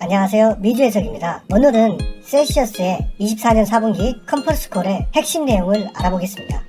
안녕하세요. 미주 해석입니다. 오늘은 셀시어스의 24년 4분기 컨퍼런스 콜의 핵심 내용을 알아보겠습니다.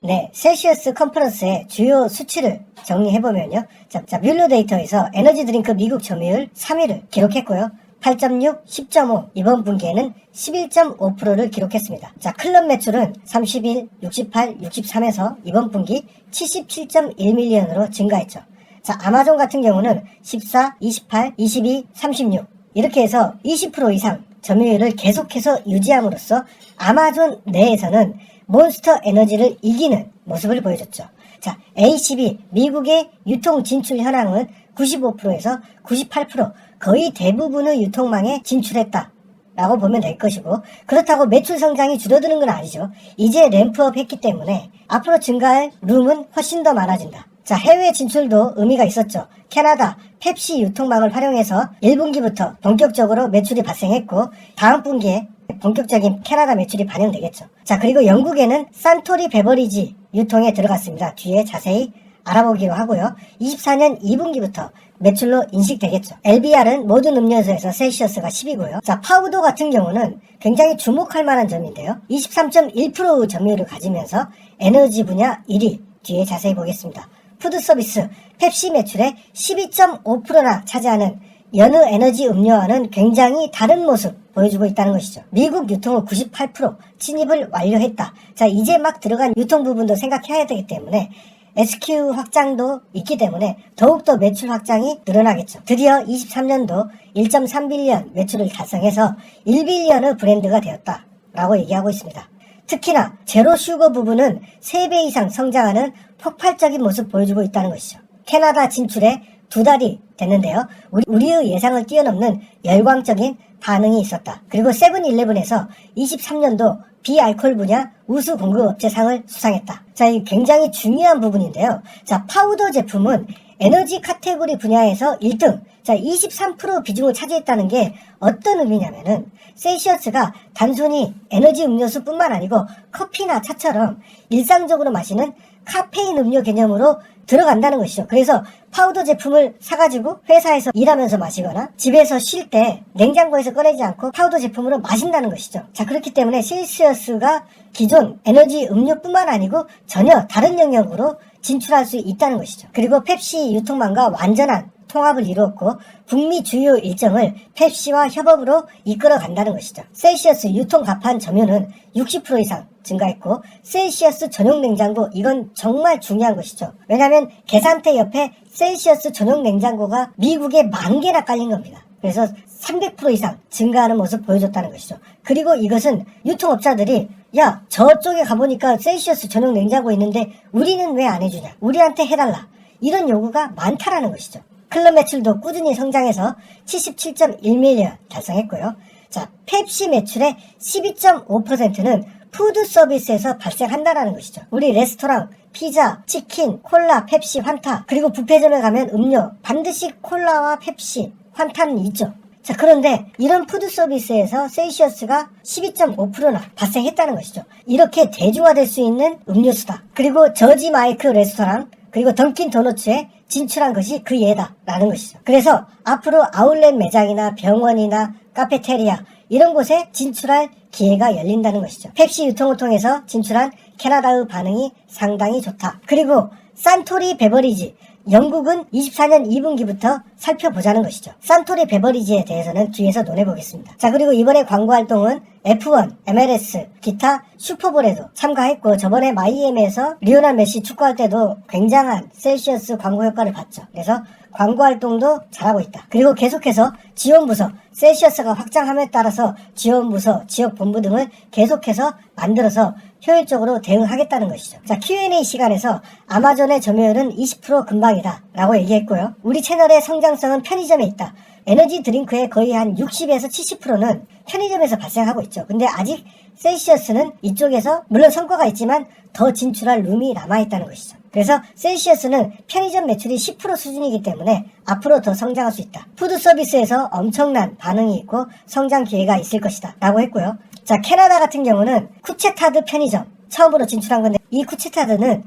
네, 셀시어스 컨퍼런스의 주요 수치를 정리해보면요. 자, 뮬러 데이터에서 에너지 드링크 미국 점유율 3위를 기록했고요. 8.6, 10.5, 이번 분기에는 11.5%를 기록했습니다. 자, 클럽 매출은 31, 68, 63에서 이번 분기 77.1밀리언으로 증가했죠. 자, 아마존 같은 경우는 14, 28, 22, 36 이렇게 해서 20% 이상 점유율을 계속해서 유지함으로써 아마존 내에서는 몬스터 에너지를 이기는 모습을 보여줬죠. 자, ACB 미국의 유통 진출 현황은 95%에서 98% 거의 대부분의 유통망에 진출했다 라고 보면 될 것이고, 그렇다고 매출 성장이 줄어드는 건 아니죠. 이제 램프업 했기 때문에 앞으로 증가할 룸은 훨씬 더 많아진다. 자, 해외 진출도 의미가 있었죠. 캐나다 펩시 유통망을 활용해서 1분기부터 본격적으로 매출이 발생했고, 다음 분기에 본격적인 캐나다 매출이 반영되겠죠. 자, 그리고 영국에는 산토리 베버리지 유통에 들어갔습니다. 뒤에 자세히 알아보기로 하고요. 24년 2분기부터 매출로 인식되겠죠. LBR은 모든 음료수에서 셀시어스가 10이고요. 자, 파우더 같은 경우는 굉장히 주목할 만한 점인데요. 23.1% 점유율을 가지면서 에너지 분야 1위, 뒤에 자세히 보겠습니다. 푸드서비스, 펩시 매출의 12.5%나 차지하는 여느 에너지 음료와는 굉장히 다른 모습 보여주고 있다는 것이죠. 미국 유통은 98% 진입을 완료했다. 자, 이제 막 들어간 유통 부분도 생각해야 되기 때문에 SKU 확장도 있기 때문에 더욱더 매출 확장이 늘어나겠죠. 드디어 23년도 1.3빌리언 매출을 달성해서 1빌리언의 브랜드가 되었다라고 얘기하고 있습니다. 특히나 제로 슈거 부분은 3배 이상 성장하는 폭발적인 모습 보여주고 있다는 것이죠. 캐나다 진출에 2달이 됐는데요. 우리의 예상을 뛰어넘는 열광적인 반응이 있었다. 그리고 세븐일레븐에서 23년도 비알코올 분야 우수 공급업체상을 수상했다. 자, 이 굉장히 중요한 부분인데요. 자, 파우더 제품은 에너지 카테고리 분야에서 1등, 자, 23% 비중을 차지했다는 게 어떤 의미냐면은 셀시어스가 단순히 에너지 음료수뿐만 아니고 커피나 차처럼 일상적으로 마시는 카페인 음료 개념으로 들어간다는 것이죠. 그래서 파우더 제품을 사가지고 회사에서 일하면서 마시거나 집에서 쉴 때 냉장고에서 꺼내지 않고 파우더 제품으로 마신다는 것이죠. 자, 그렇기 때문에 셀시어스가 기존 에너지 음료뿐만 아니고 전혀 다른 영역으로 진출할 수 있다는 것이죠. 그리고 펩시 유통망과 완전한 통합을 이루었고 북미 주요 일정을 펩시와 협업으로 이끌어 간다는 것이죠. 셀시어스 유통 가판 점유는 60% 이상 증가했고, 셀시어스 전용 냉장고, 이건 정말 중요한 것이죠. 왜냐하면 계산대 옆에 셀시어스 전용 냉장고가 미국에 10,000개나 깔린 겁니다. 그래서 300% 이상 증가하는 모습 보여줬다는 것이죠. 그리고 이것은 유통업자들이 야, 저쪽에 가보니까 셀시어스 전용 냉장고 있는데 우리는 왜 안 해주냐, 우리한테 해달라, 이런 요구가 많다라는 것이죠. 클럽 매출도 꾸준히 성장해서 77.1밀리언 달성했고요. 자, 펩시 매출의 12.5%는 푸드 서비스에서 발생한다라는 것이죠. 우리 레스토랑, 피자, 치킨, 콜라, 펩시, 환타, 그리고 뷔페점에 가면 음료, 반드시 콜라와 펩시, 환타는 있죠. 자, 그런데 이런 푸드 서비스에서 셀시어스가 12.5%나 발생했다는 것이죠. 이렇게 대중화될 수 있는 음료수다. 그리고 저지 마이크 레스토랑, 그리고 던킨 도너츠에 진출한 것이 그 예다라는 것이죠. 그래서 앞으로 아울렛 매장이나 병원이나 카페테리아 이런 곳에 진출할 기회가 열린다는 것이죠. 펩시 유통을 통해서 진출한 캐나다의 반응이 상당히 좋다. 그리고 산토리 베버리지, 영국은 24년 2분기부터 살펴보자는 것이죠. 산토리 베버리지에 대해서는 뒤에서 논해보겠습니다. 자, 그리고 이번에 광고 활동은 F1, MLS, 기타 슈퍼볼에도 참가했고, 저번에 마이애미에서 리오넬 메시 축구할 때도 굉장한 셀시어스 광고 효과를 봤죠. 그래서 광고 활동도 잘하고 있다. 그리고 계속해서 지원부서, 셀시어스가 확장함에 따라서 지원부서, 지역본부 등을 계속해서 만들어서 효율적으로 대응하겠다는 것이죠. 자, Q&A 시간에서 아마존의 점유율은 20% 근방이다 라고 얘기했고요. 우리 채널의 성장성은 편의점에 있다. 에너지 드링크의 거의 한 60에서 70%는 편의점에서 발생하고 있죠. 근데 아직 셀시어스는 이쪽에서 물론 성과가 있지만 더 진출할 룸이 남아있다는 것이죠. 그래서 셀시어스는 편의점 매출이 10% 수준이기 때문에 앞으로 더 성장할 수 있다. 푸드 서비스에서 엄청난 반응이 있고 성장 기회가 있을 것이다 라고 했고요. 자, 캐나다 같은 경우는 쿠체타드 편의점 처음으로 진출한 건데, 이 쿠체타드는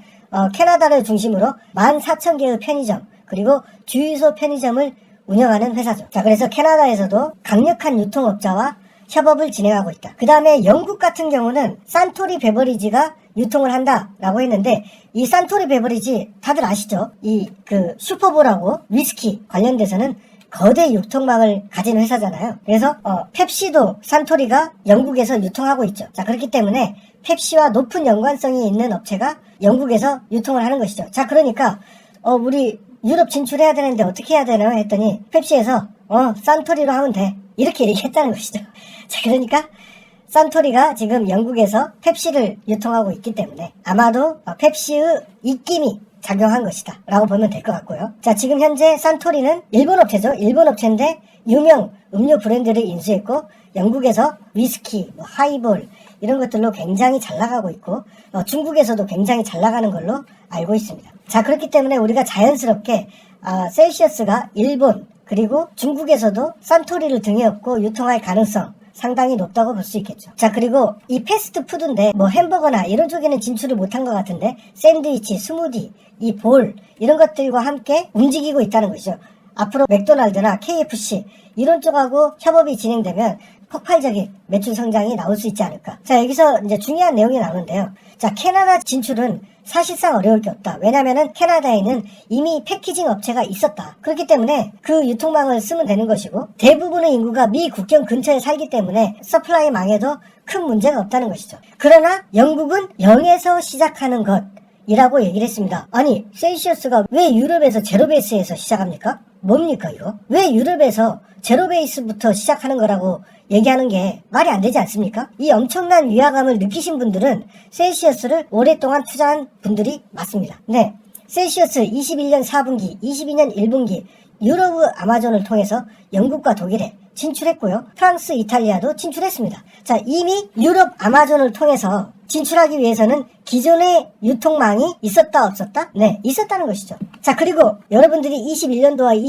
캐나다를 중심으로 14,000개의 편의점, 그리고 주유소 편의점을 운영하는 회사죠. 자, 그래서 캐나다에서도 강력한 유통업자와 협업을 진행하고 있다. 그 다음에 영국 같은 경우는 산토리 베버리지가 유통을 한다라고 했는데, 이 산토리 베버리지 다들 아시죠? 이 슈퍼볼하고 위스키 관련돼서는 거대 유통망을 가진 회사잖아요. 그래서 펩시도 산토리가 영국에서 유통하고 있죠. 자, 그렇기 때문에 펩시와 높은 연관성이 있는 업체가 영국에서 유통을 하는 것이죠. 자, 그러니까 우리 유럽 진출해야 되는데 어떻게 해야 되나요? 했더니 펩시에서 산토리로 하면 돼, 이렇게 얘기했다는 것이죠. 자, 그러니까 산토리가 지금 영국에서 펩시를 유통하고 있기 때문에 아마도 펩시의 입김이 작용한 것이다 라고 보면 될 것 같고요. 자, 지금 현재 산토리는 일본 업체죠. 일본 업체인데 유명 음료 브랜드를 인수했고, 영국에서 위스키, 하이볼 이런 것들로 굉장히 잘 나가고 있고, 중국에서도 굉장히 잘 나가는 걸로 알고 있습니다. 자, 그렇기 때문에 우리가 자연스럽게 셀시어스가 일본 그리고 중국에서도 산토리를 등에 업고 유통할 가능성 상당히 높다고 볼 수 있겠죠. 자, 그리고 이 패스트푸드인데 햄버거나 이런 쪽에는 진출을 못한 것 같은데, 샌드위치, 스무디, 이 볼 이런 것들과 함께 움직이고 있다는 것이죠. 앞으로 맥도날드나 KFC 이런 쪽하고 협업이 진행되면 폭발적인 매출 성장이 나올 수 있지 않을까. 자, 여기서 이제 중요한 내용이 나오는데요. 자, 캐나다 진출은 사실상 어려울 게 없다. 왜냐면은 캐나다에는 이미 패키징 업체가 있었다. 그렇기 때문에 그 유통망을 쓰면 되는 것이고, 대부분의 인구가 미 국경 근처에 살기 때문에 서플라이 망에도 큰 문제가 없다는 것이죠. 그러나 영국은 0에서 시작하는 것이라고 얘기를 했습니다. 아니, 셀시어스가 왜 유럽에서 제로베이스에서 시작합니까? 뭡니까 이거? 왜 유럽에서 제로베이스부터 시작하는 거라고 얘기하는 게 말이 안 되지 않습니까? 이 엄청난 위화감을 느끼신 분들은 셀시어스를 오랫동안 투자한 분들이 맞습니다. 네, 셀시어스 21년 4분기, 22년 1분기 유럽 아마존을 통해서 영국과 독일에 진출했고요. 프랑스, 이탈리아도 진출했습니다. 자, 이미 유럽 아마존을 통해서 진출하기 위해서는 기존의 유통망이 있었다 없었다? 네, 있었다는 것이죠. 자, 그리고 여러분들이 21년도와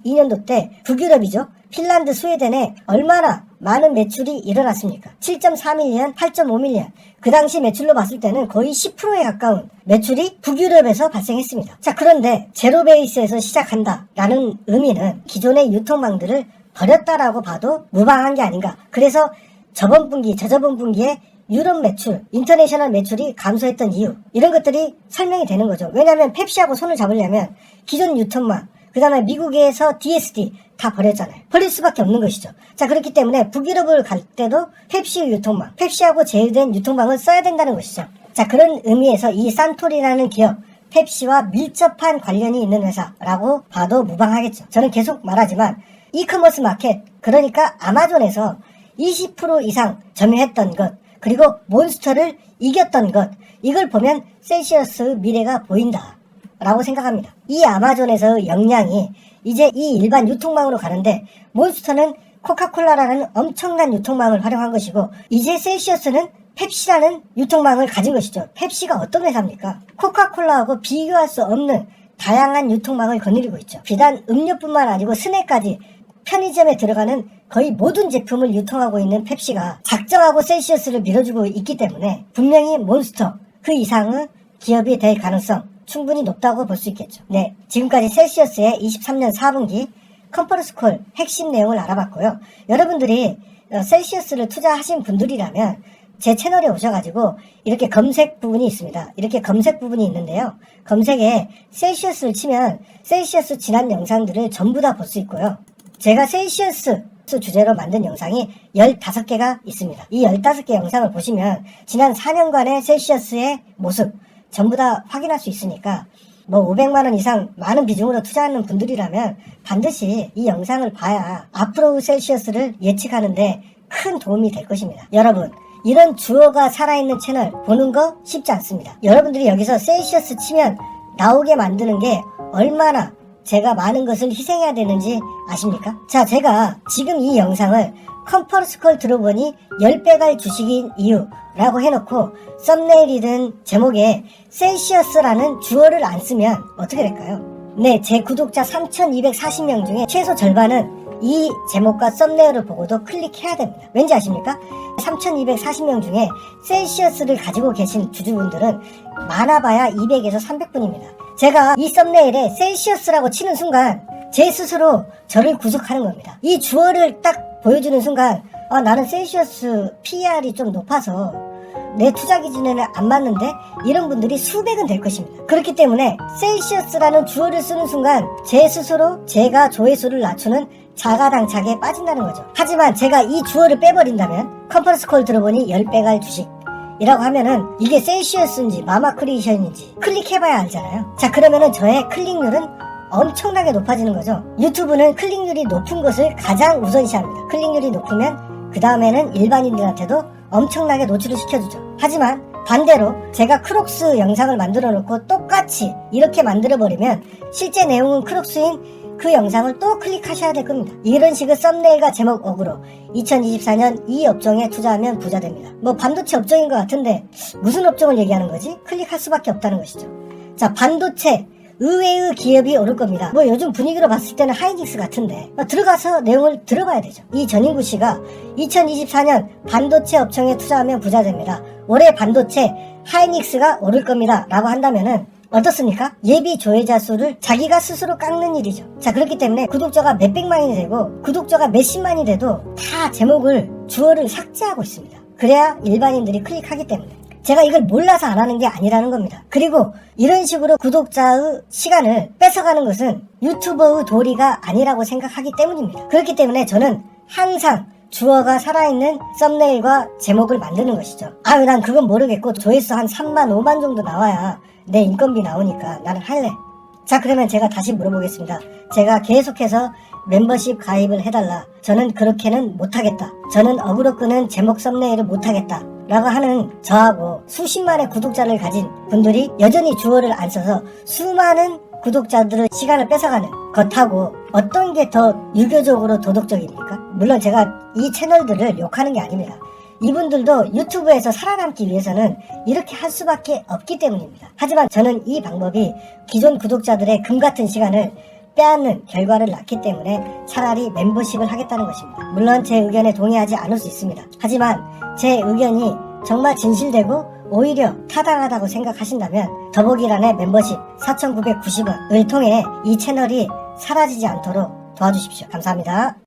22년도 때 북유럽이죠. 핀란드, 스웨덴에 얼마나 많은 매출이 일어났습니까? 7.3밀리언, 8.5밀리언. 그 당시 매출로 봤을 때는 거의 10%에 가까운 매출이 북유럽에서 발생했습니다. 자, 그런데 제로베이스에서 시작한다라는 의미는 기존의 유통망들을 버렸다라고 봐도 무방한 게 아닌가. 그래서 저번 분기, 저저번 분기에 유럽 매출, 인터내셔널 매출이 감소했던 이유, 이런 것들이 설명이 되는 거죠. 왜냐하면 펩시하고 손을 잡으려면 기존 유통망, 그 다음에 미국에서 DSD 다 버렸잖아요. 버릴 수밖에 없는 것이죠. 자, 그렇기 때문에 북유럽을 갈 때도 펩시의 유통망, 펩시하고 제휴된 유통망을 써야 된다는 것이죠. 자, 그런 의미에서 이 산토리라는 기업, 펩시와 밀접한 관련이 있는 회사라고 봐도 무방하겠죠. 저는 계속 말하지만 이커머스 마켓, 그러니까 아마존에서 20% 이상 점유했던 것, 그리고 몬스터를 이겼던 것, 이걸 보면 셀시어스 미래가 보인다 라고 생각합니다. 이 아마존에서의 역량이 이제 이 일반 유통망으로 가는데, 몬스터는 코카콜라라는 엄청난 유통망을 활용한 것이고, 이제 셀시어스는 펩시라는 유통망을 가진 것이죠. 펩시가 어떤 회사입니까? 코카콜라하고 비교할 수 없는 다양한 유통망을 거느리고 있죠. 비단 음료뿐만 아니고 스낵까지 편의점에 들어가는 거의 모든 제품을 유통하고 있는 펩시가 작정하고 셀시어스를 밀어주고 있기 때문에 분명히 몬스터 그 이상의 기업이 될 가능성 충분히 높다고 볼 수 있겠죠. 네, 지금까지 셀시어스의 23년 4분기 컨퍼런스콜 핵심 내용을 알아봤고요. 여러분들이 셀시어스를 투자하신 분들이라면 제 채널에 오셔가지고 이렇게 검색 부분이 있습니다. 이렇게 검색 부분이 있는데요. 검색에 셀시어스를 치면 셀시어스 지난 영상들을 전부 다 볼 수 있고요. 제가 셀시어스 주제로 만든 영상이 15개가 있습니다. 이 15개 영상을 보시면 지난 4년간의 셀시어스의 모습 전부 다 확인할 수 있으니까, 뭐 500만원 이상 많은 비중으로 투자하는 분들이라면 반드시 이 영상을 봐야 앞으로 셀시어스를 예측하는데 큰 도움이 될 것입니다. 여러분, 이런 주어가 살아있는 채널 보는 거 쉽지 않습니다. 여러분들이 여기서 셀시어스 치면 나오게 만드는 게 얼마나 제가 많은 것을 희생해야 되는지 아십니까? 자, 제가 지금 이 영상을 컨퍼런스콜 들어보니 10배 갈 주식인 이유라고 해놓고 썸네일이든 제목에 셀시어스라는 주어를 안 쓰면 어떻게 될까요? 네, 제 구독자 3,240명 중에 최소 절반은 이 제목과 썸네일을 보고도 클릭해야 됩니다. 왠지 아십니까? 3,240명 중에 셀시어스를 가지고 계신 주주분들은 많아봐야 200에서 300분입니다. 제가 이 썸네일에 셀시어스라고 치는 순간 제 스스로 저를 구속하는 겁니다. 이 주어를 딱 보여주는 순간 나는 셀시어스 PR이 좀 높아서 내 투자 기준에는 안 맞는데, 이런 분들이 수백은 될 것입니다. 그렇기 때문에 셀시어스라는 주어를 쓰는 순간 제 스스로 제가 조회수를 낮추는 자가당착에 빠진다는 거죠. 하지만 제가 이 주어를 빼버린다면, 컨퍼런스 콜 들어보니 10배 갈 주식이라고 하면은 이게 셀시어스인지 마마크리에이션인지 클릭해봐야 알잖아요. 자, 그러면은 저의 클릭률은 엄청나게 높아지는 거죠. 유튜브는 클릭률이 높은 것을 가장 우선시합니다. 클릭률이 높으면 그 다음에는 일반인들한테도 엄청나게 노출을 시켜주죠. 하지만 반대로 제가 크록스 영상을 만들어 놓고 똑같이 이렇게 만들어 버리면 실제 내용은 크록스인 그 영상을 또 클릭하셔야 될 겁니다. 이런 식의 썸네일과 제목 어그로 2024년 이 업종에 투자하면 부자 됩니다. 뭐 반도체 업종인 것 같은데 무슨 업종을 얘기하는 거지? 클릭할 수밖에 없다는 것이죠. 자, 반도체 의외의 기업이 오를 겁니다. 뭐 요즘 분위기로 봤을 때는 하이닉스 같은데 들어가서 내용을 들어봐야 되죠. 이 전인구 씨가 2024년 반도체 업종에 투자하면 부자 됩니다. 올해 반도체 하이닉스가 오를 겁니다 라고 한다면은 어떻습니까? 예비 조회자 수를 자기가 스스로 깎는 일이죠. 자, 그렇기 때문에 구독자가 몇백만이 되고 구독자가 몇십만이 돼도 다 제목을 주어를 삭제하고 있습니다. 그래야 일반인들이 클릭하기 때문에. 제가 이걸 몰라서 안 하는 게 아니라는 겁니다. 그리고 이런 식으로 구독자의 시간을 뺏어가는 것은 유튜버의 도리가 아니라고 생각하기 때문입니다. 그렇기 때문에 저는 항상 주어가 살아있는 썸네일과 제목을 만드는 것이죠. 난 그건 모르겠고 조회수 한 3만 5만 정도 나와야 내 인건비 나오니까 나는 할래. 자, 그러면 제가 다시 물어보겠습니다. 제가 계속해서 멤버십 가입을 해달라. 저는 그렇게는 못하겠다. 저는 어그로 끄는 제목 썸네일을 못하겠다 라고 하는 저하고 수십만의 구독자를 가진 분들이 여전히 주어를 안 써서 수많은 구독자들의 시간을 뺏어가는 것하고 어떤 게 더 유교적으로 도덕적입니까? 물론 제가 이 채널들을 욕하는 게 아닙니다. 이분들도 유튜브에서 살아남기 위해서는 이렇게 할 수밖에 없기 때문입니다. 하지만 저는 이 방법이 기존 구독자들의 금같은 시간을 빼앗는 결과를 낳기 때문에 차라리 멤버십을 하겠다는 것입니다. 물론 제 의견에 동의하지 않을 수 있습니다. 하지만 제 의견이 정말 진실되고 오히려 타당하다고 생각하신다면 더보기란의 멤버십 4,990원을 통해 이 채널이 사라지지 않도록 도와주십시오. 감사합니다.